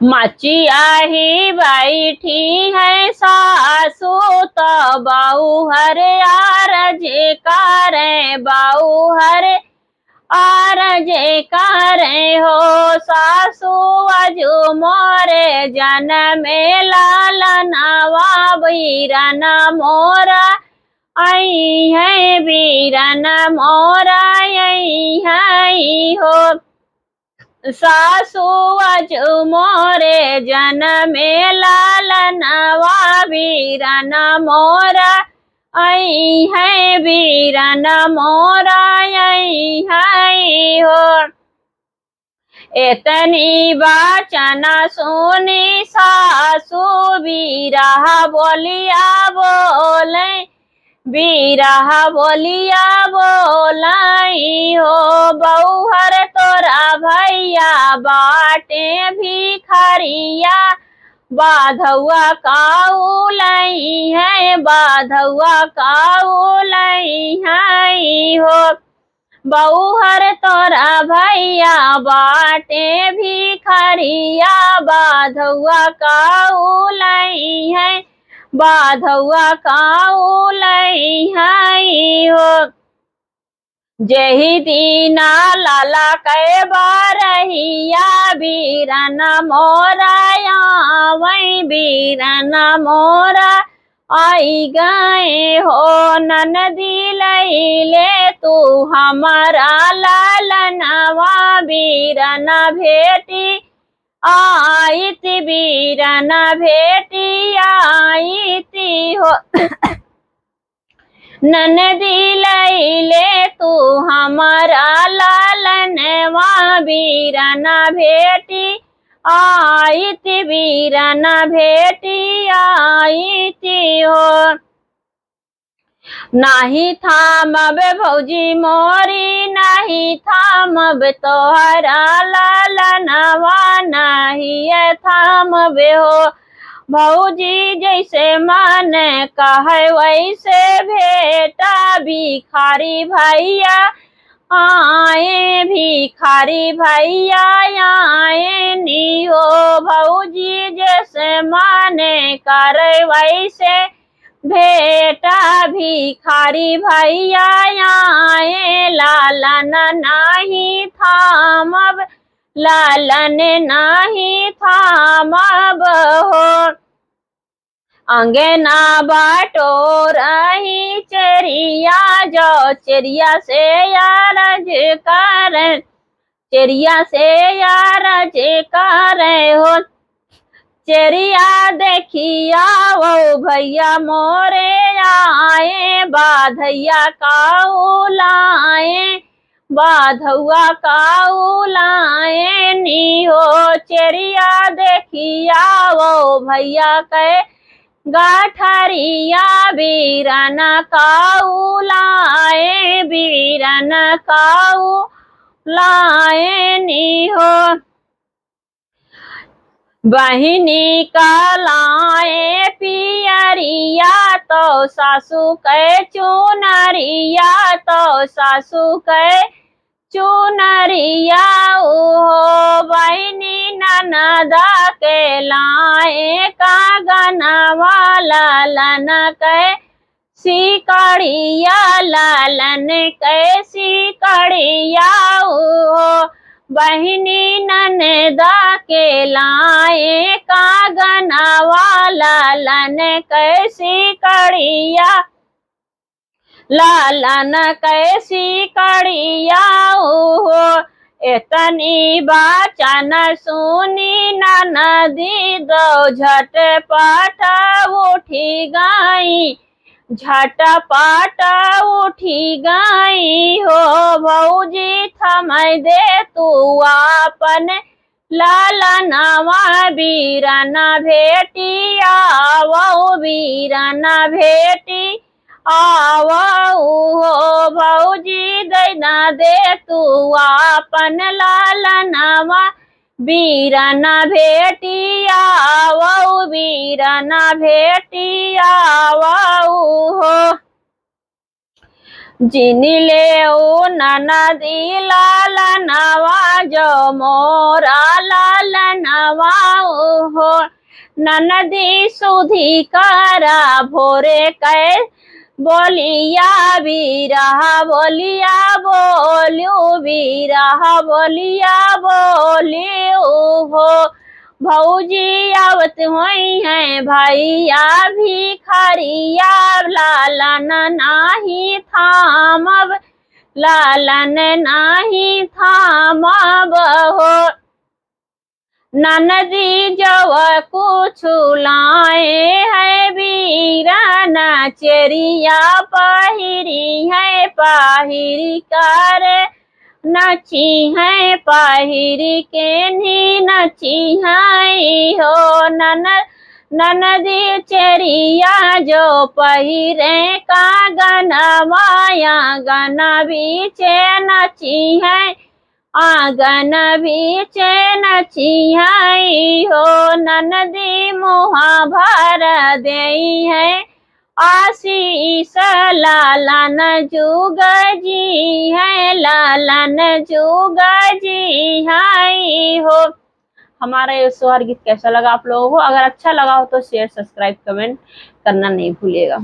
मचिया ही बैठी है सासू तो बहू हर आरज करे बाऊ हर आरज करे हो सासू अजू मोरे जन में लाल नवा बीरन मोरा आई है बीरन मोरा आई है हो सासू अजू मोरे जन में लाल नवा बीरन मोरा आई है बीरन मोरा आई है हो इतनी बाचना सुनी सासू बीरा बोलिया बोले बीरा बोलिया बोलाई हो बउहर तोरा भैया बाटे भिखारिया बाधुआ काऊ लई है बाधुआ काऊ लई है हो बउहर तोरा भैया बाटे भिखारिया बाधुआ काऊ लई है बाधुआ काऊ लई है हो जेहि दीना लाला कै बारहिया बीरन मोरा वही बीरन मोरा आई गए हो ननदी लैले तू हमारा लालनवा बीरन भेटी आईति बीरन भेटी आईति हो ननदी लैले तू हमारा लालनवा बीरन भेटी आईति बीरन भेटी आईति हो नाही थामब भौजी मोरी नाही थामब तोहरा लालनवा नहीं थामब हो भौजी जैसे मन कहे वैसे भेटा भिखारी भैया आए भिखारी भैया आए नी हो भौजी जैसे मन करे वैसे भेटा भिखारी भैया आए लालन नाही थामब लालन नाही थामब हो अंगना बटोरही चेरिया जो चेरिया से यारज कर चेरिया से यारज कर हो चेरिया देखिया वो भैया मोरे आए बाधैया काऊ लाए बाधुआ काऊ लाए नी हो चेरिया देखिया वो भैया के गाठरिया बीरन काऊ लाए बीरन काऊ लाए नी हो बहिनी का लाए पियरिया तो सासू के चुनरिया तो सासू के चुनरिया ओहो बहिनी ननदा के लाए कागनवा लालन के सिकड़िया लालन के सिकड़िया ओहो बहिनी ननदा के लाए कागनवा लालन कैसी कड़िया लालन कैसी कड़िया हो इतनी बाचन सुनी ननदी दो झटपट उठी गई झटपट उठी गई हो भौजी थमै दे तू आपन लालनवा बीरन भेटी आवो बीरन भेटी आवो हो भौजी दैना दे तू आपन लालनवा बीरन भेटी आवो बीरन भेटी आवो हो जिनी ले ओ ननदी लाला नवा जो मोरा लाला नवा हो। ननदी सुधी करा भोरे कै बोलिया बीरहा बोलिया बोलियो बीरहा बोलिया बोलियो हो। भौजी आवत हुई है भैया भिखारिया लालन नाही थामब लालन नाही थामब हो। ननदी जव कुछ लाए है बीराना चेरिया पहिरी है पहिरी कर नची है पहिरी के नी नची है हो। ननदी चेरिया जो पहिरे का गनवाया गन बीचे नची है आंगन बीच नची है हो। ननदी मुहा भर देई है आशीष लालन जुग जी है लालन जुग जी है हो। हमारा ये सोहर गीत कैसा लगा आप लोगों को? अगर अच्छा लगा हो तो शेयर सब्सक्राइब कमेंट करना नहीं भूलिएगा।